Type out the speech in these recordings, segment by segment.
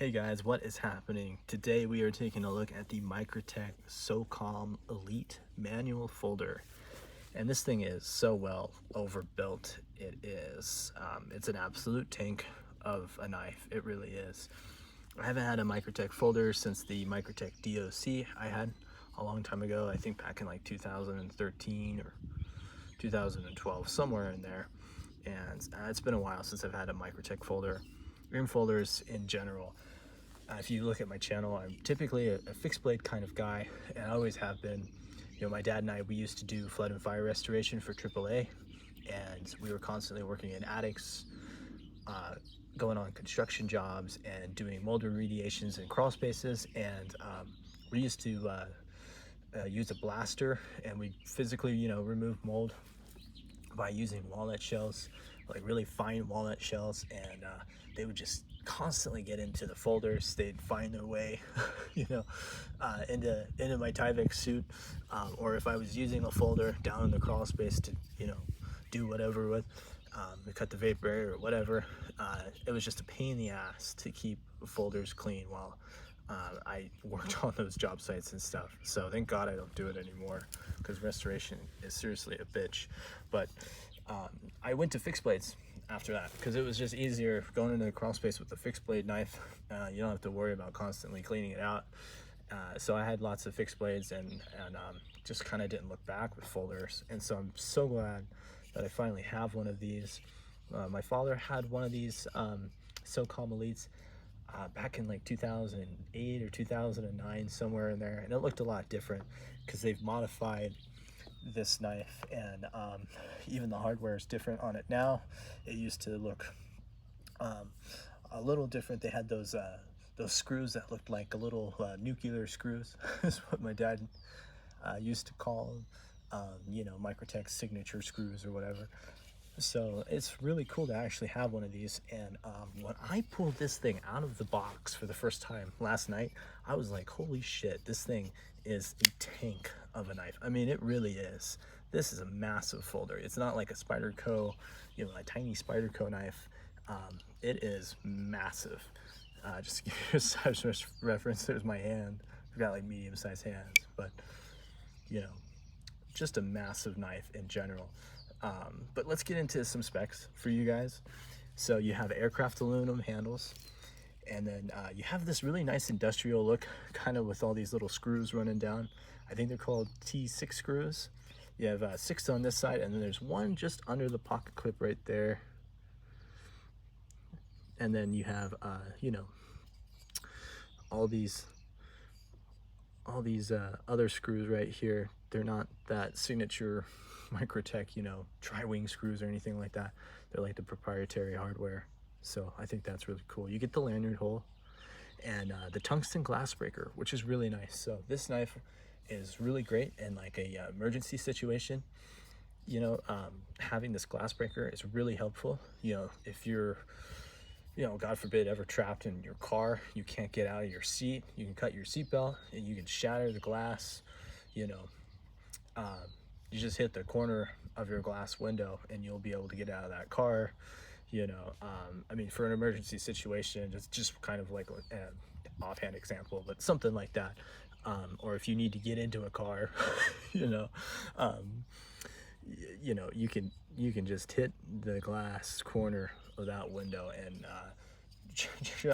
Hey guys, what is happening? Today we are taking a look at the Microtech Socom Elite manual folder. And this thing is so well overbuilt. It is. It's an absolute tank of a knife. It really is. I haven't had a Microtech folder since the Microtech DOC I had a long time ago. I think back in like 2013 or 2012, somewhere in there. And it's been a while since I've had a Microtech folder. Rim folders in general. If you look at my channel, I'm typically a fixed blade kind of guy, and I always have been. You know, my dad and I, we used to do flood and fire restoration for AAA, and we were constantly working in attics, going on construction jobs, and doing mold remediations in crawl spaces. And we used to use a blaster, and we physically, remove mold by using walnut shells, like really fine walnut shells, and they would just constantly get into the folders. They'd find their way, into my Tyvek suit, or if I was using a folder down in the crawl space to, do whatever with, to cut the vapor barrier or whatever. It was just a pain in the ass to keep folders clean while I worked on those job sites and stuff. So thank God I don't do it anymore, because restoration is seriously a bitch. But I went to fixed blades after that because it was just easier going into the crawl space with a fixed blade knife. You don't have to worry about constantly cleaning it out. So I had lots of fixed blades and just kind of didn't look back with folders. And so I'm so glad that I finally have one of these. My father had one of these Socom Elites back in like 2008 or 2009, somewhere in there, and it looked a lot different because they've modified this knife, and even the hardware is different on it now. It used to look a little different. They had those screws that looked like a little nuclear screws is what my dad used to call them. Microtech signature screws or whatever. So it's really cool to actually have one of these. And when I pulled this thing out of the box for the first time last night, I was like, holy shit, this thing is a tank of a knife. I mean, it really is. This is a massive folder. It's not like a Spyderco, a tiny Spyderco knife. It is massive. Just to give you a size reference, there's my hand. I've got like medium-sized hands, but just a massive knife in general. But let's get into some specs for you guys. So you have aircraft aluminum handles, and then you have this really nice industrial look, kind of with all these little screws running down. I think they're called T6 screws. You have 6 on this side, and then there's one just under the pocket clip right there. And then you have, all these other screws right here. They're not that signature Microtech, tri-wing screws or anything like that. They're like the proprietary hardware. So I think that's really cool. You get the lanyard hole and the tungsten glass breaker, which is really nice. So this knife is really great in like a emergency situation. Having this glass breaker is really helpful. If you're, God forbid, ever trapped in your car, you can't get out of your seat, you can cut your seatbelt and you can shatter the glass. You just hit the corner of your glass window and you'll be able to get out of that car. I mean, for an emergency situation, it's just kind of like an offhand example, but something like that. Or if you need to get into a car, you can just hit the glass corner of that window, and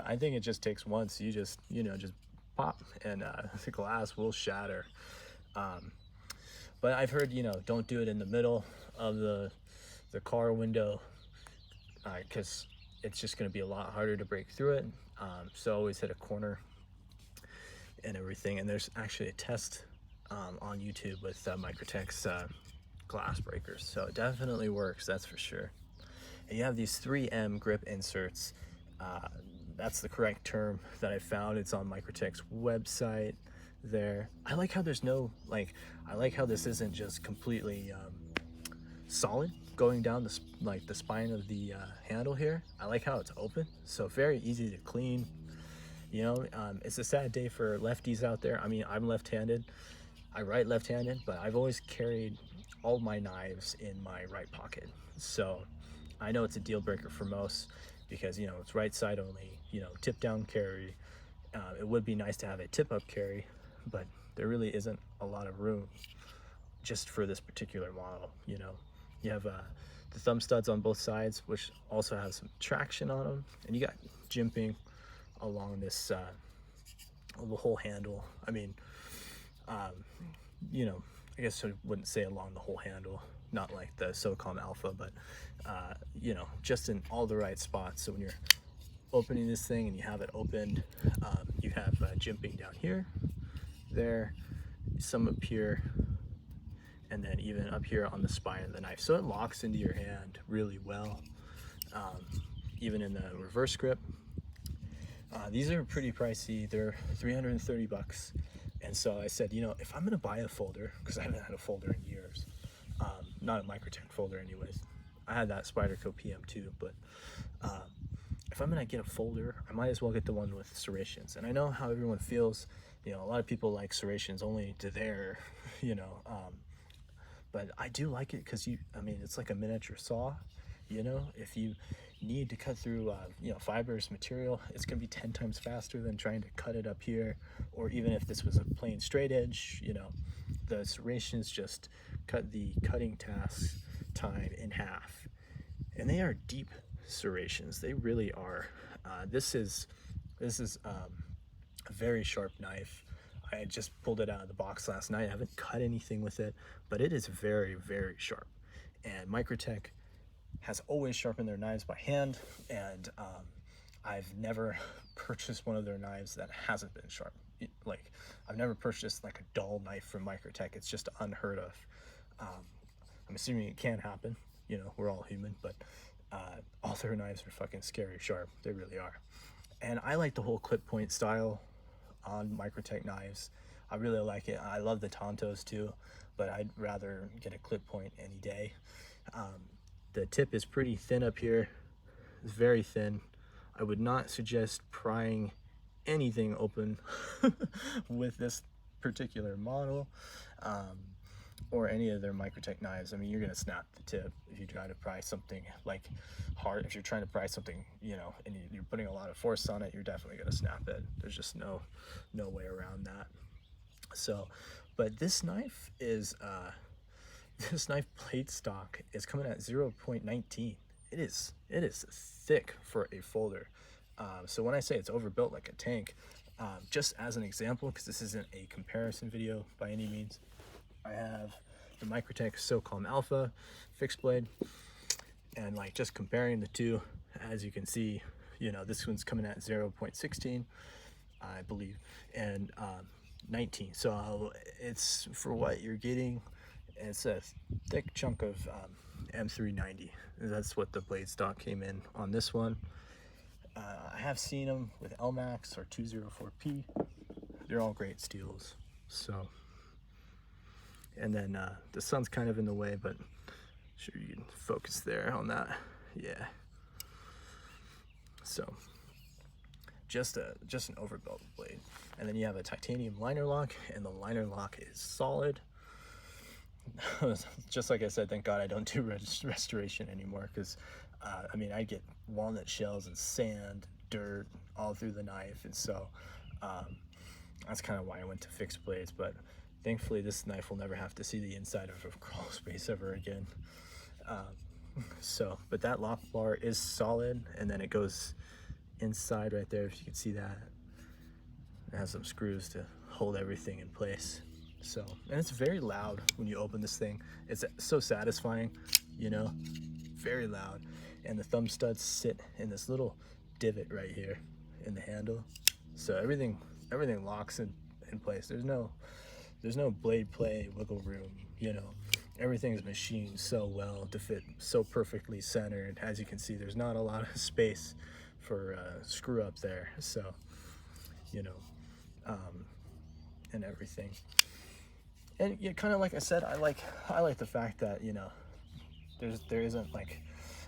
I think it just takes once. You just pop, and the glass will shatter. But I've heard, don't do it in the middle of the car window, because it's just going to be a lot harder to break through it. So always hit a corner and everything. And there's actually a test on YouTube with Microtech's glass breakers. So it definitely works, that's for sure. And you have these 3M grip inserts. That's the correct term that I found. It's on Microtech's website there. I like how there's no, I like how this isn't just completely solid going down the spine of the handle here. I like how it's open, so very easy to clean. It's a sad day for lefties out there. I mean, I'm left-handed. I write left-handed, but I've always carried all my knives in my right pocket. So I know it's a deal breaker for most. because, you know, it's right side only, you know, tip down carry. It would be nice to have a tip up carry, but there really isn't a lot of room just for this particular model. You know, you have the thumb studs on both sides, which also have some traction on them, and you got jimping along this the whole handle. I mean, you know, I guess I wouldn't say along the whole handle, not like the Socom Alpha, but you know, just in all the right spots. So when you're opening this thing and you have it opened, you have jimping down here, there, some up here, and then even up here on the spine of the knife. So it locks into your hand really well, even in the reverse grip. These are pretty pricey. They're 330 bucks. And so I said, you know, if I'm gonna buy a folder, because I haven't had a folder in years, not a Microtech folder anyways. I had that Spyderco PM2, but if I'm gonna get a folder, I might as well get the one with serrations. And I know how everyone feels, you know, a lot of people like serrations only to there, you know, but I do like it because I mean, it's like a miniature saw, you know. If you need to cut through, you know, fibrous material, it's gonna be 10 times faster than trying to cut it up here. Or even if this was a plain straight edge, you know, the serrations just cut the cutting task time in half. And they are deep serrations, they really are. This is a very sharp knife. I just pulled it out of the box last night. I haven't cut anything with it, but it is very, very sharp. And Microtech has always sharpened their knives by hand, and I've never purchased one of their knives that hasn't been sharp. Like, I've never purchased like a dull knife from Microtech. It's just unheard of. I'm assuming it can happen, you know, we're all human, but all their knives are fucking scary sharp. They really are. And I like the whole clip point style on Microtech knives. I really like it. I love the Tontos too, but I'd rather get a clip point any day. The tip is pretty thin up here. It's very thin. I would not suggest prying anything open with this particular model, or any of their Microtech knives. I mean, you're gonna snap the tip if you try to pry something like hard. If you're trying to pry something, you know, and you're putting a lot of force on it, you're definitely gonna snap it. There's just no way around that. So, but this knife is this knife blade stock is coming at 0.19. It is thick for a folder. So when I say it's overbuilt like a tank, just as an example, because this isn't a comparison video by any means, I have the Microtech Socom Alpha fixed blade, and like just comparing the two, as you can see, you know, this one's coming at 0.16, I believe, and 19. So it's, for what you're getting, it's a thick chunk of M390. That's what the blade stock came in on this one. I have seen them with LMAX or 204P. They're all great steels. So, and then the sun's kind of in the way, but sure you can focus there on that. Yeah. So just an overbuilt blade. And then you have a titanium liner lock, and the liner lock is solid. Just like I said, thank God I don't do restoration anymore, because I mean, I get walnut shells and sand, dirt all through the knife, and so that's kind of why I went to fixed blades. But thankfully this knife will never have to see the inside of a crawl space ever again. So, but that lock bar is solid, and then it goes inside right there, if you can see that. It has some screws to hold everything in place. So, and it's very loud when you open this thing. It's so satisfying, you know, very loud. And the thumb studs sit in this little divot right here in the handle, so everything locks in place. There's no blade play, wiggle room, you know. Everything is machined so well to fit so perfectly centered. As you can see, there's not a lot of space for screw up there, so, you know, and everything. And yeah, kind of like I said, I like the fact that, you know, there isn't like,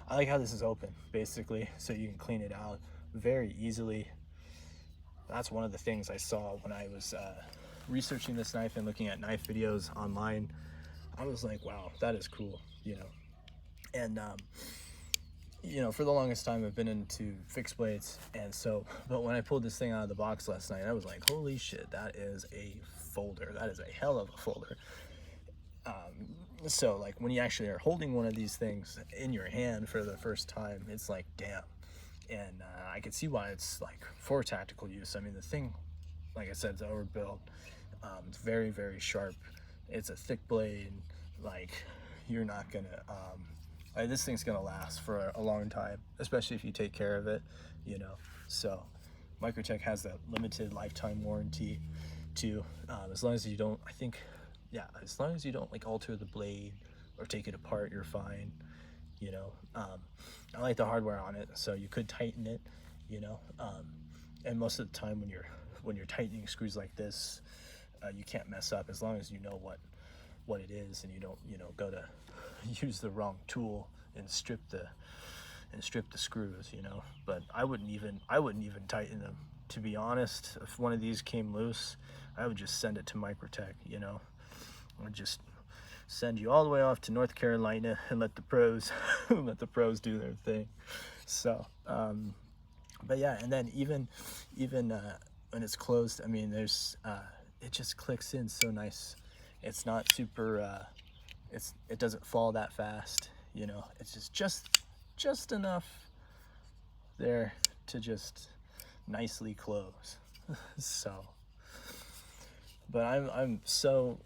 I like how this is open basically, so you can clean it out very easily. That's one of the things I saw when I was researching this knife and looking at knife videos online. I was like, wow, that is cool, you know. And you know, for the longest time I've been into fixed blades, and so, but when I pulled this thing out of the box last night, I was like, holy shit, that is a folder. That is a hell of a folder. So like when you actually are holding one of these things in your hand for the first time, it's like, damn. And I can see why it's like for tactical use. I mean, the thing, like I said, it's overbuilt. It's very, very sharp. It's a thick blade. Like, you're not gonna, this thing's gonna last for a long time, especially if you take care of it, you know. So Microtech has that limited lifetime warranty too. As long as you don't, I think, yeah, as long as you don't like alter the blade or take it apart, you're fine, you know. I like the hardware on it, so you could tighten it, you know. And most of the time when you're tightening screws like this, you can't mess up as long as you know what it is, and you don't, you know, go to use the wrong tool and strip the screws, you know. But I wouldn't even tighten them, to be honest. If one of these came loose, I would just send it to Microtech, you know. I would just send you all the way off to North Carolina and let the pros do their thing. So but yeah, and then even when it's closed, I mean, there's it just clicks in so nice. It's not super it doesn't fall that fast, you know. It's just enough there to just nicely close. So, but I'm so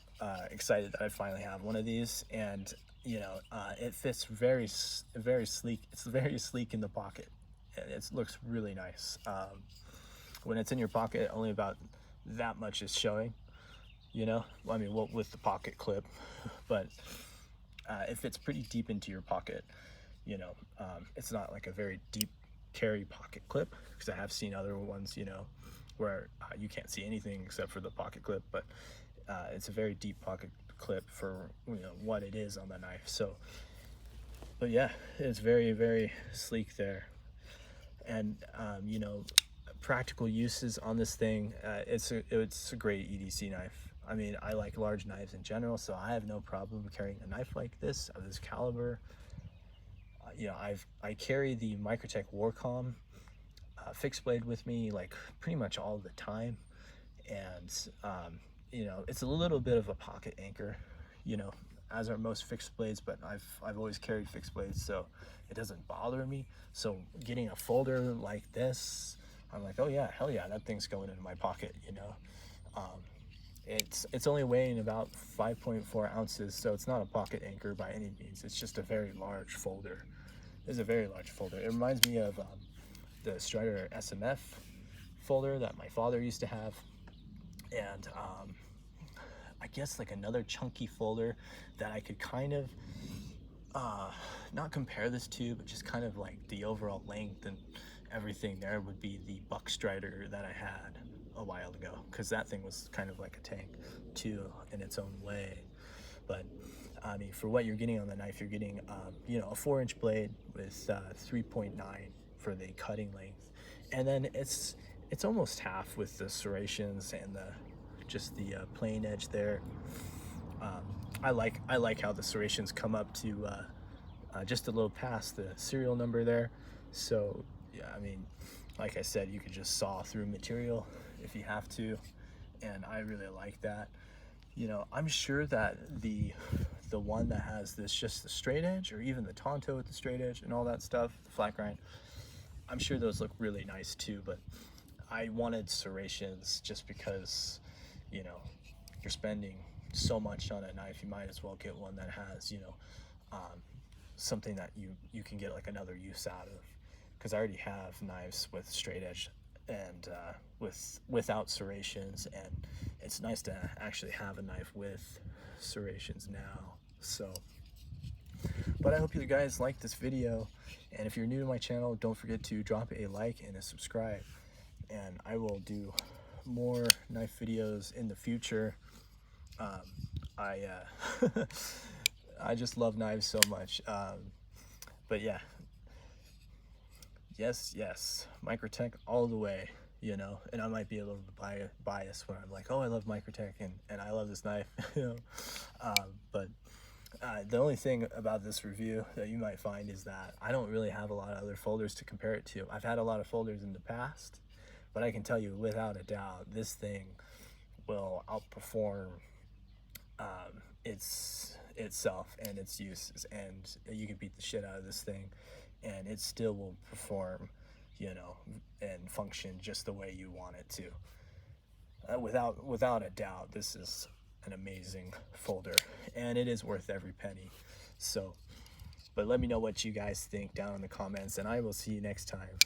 excited that I finally have one of these, and you know, it fits very sleek. It's very sleek in the pocket, and it looks really nice. When it's in your pocket, only about that much is showing, you know. I mean, well, with the pocket clip, but it fits pretty deep into your pocket, you know. It's not like a very deep carry pocket clip, because I have seen other ones, you know, where you can't see anything except for the pocket clip, but it's a very deep pocket clip for, you know, what it is on the knife. So, but yeah, it's very, very sleek there. And you know, practical uses on this thing, it's a great EDC knife. I mean, I like large knives in general, so I have no problem carrying a knife like this of this caliber. You know, I carry the Microtech Warcom fixed blade with me like pretty much all the time, and you know, it's a little bit of a pocket anchor, you know, as are most fixed blades, but I've always carried fixed blades, so it doesn't bother me. So getting a folder like this, I'm like, oh yeah, hell yeah, that thing's going into my pocket, you know. It's only weighing about 5.4 ounces, so it's not a pocket anchor by any means. It's just a very large folder. It's a very large folder. It reminds me of the Strider SMF folder that my father used to have, and I guess like another chunky folder that I could kind of not compare this to, but just kind of like the overall length and everything there would be the Buck Strider that I had a while ago, because that thing was kind of like a tank too in its own way. But I mean, for what you're getting on the knife, you're getting you know, a 4-inch blade with 3.9 for the cutting length, and then it's almost half with the serrations and just the plain edge there. I like how the serrations come up to just a little past the serial number there. So yeah, I mean, like I said, you could just saw through material if you have to, and I really like that. You know, I'm sure that the one that has this, just the straight edge, or even the Tonto with the straight edge and all that stuff, the flat grind, I'm sure those look really nice too, but I wanted serrations just because, you know, you're spending so much on a knife, you might as well get one that has, you know, something that you can get like another use out of, because I already have knives with straight edge and without serrations, and it's nice to actually have a knife with serrations now. So, but I hope you guys like this video, and if you're new to my channel, don't forget to drop a like and a subscribe, and I will do more knife videos in the future. I just love knives so much. But yeah, yes, Microtech all the way, you know. And I might be a little bit biased when I'm like, oh, I love Microtech and I love this knife, you know. But The only thing about this review that you might find is that I don't really have a lot of other folders to compare it to. I've had a lot of folders in the past, but I can tell you without a doubt, this thing will outperform itself and its uses, and you can beat the shit out of this thing and it still will perform, you know, and function just the way you want it to. Without a doubt, this is an amazing folder, and it is worth every penny. So, but let me know what you guys think down in the comments, and I will see you next time.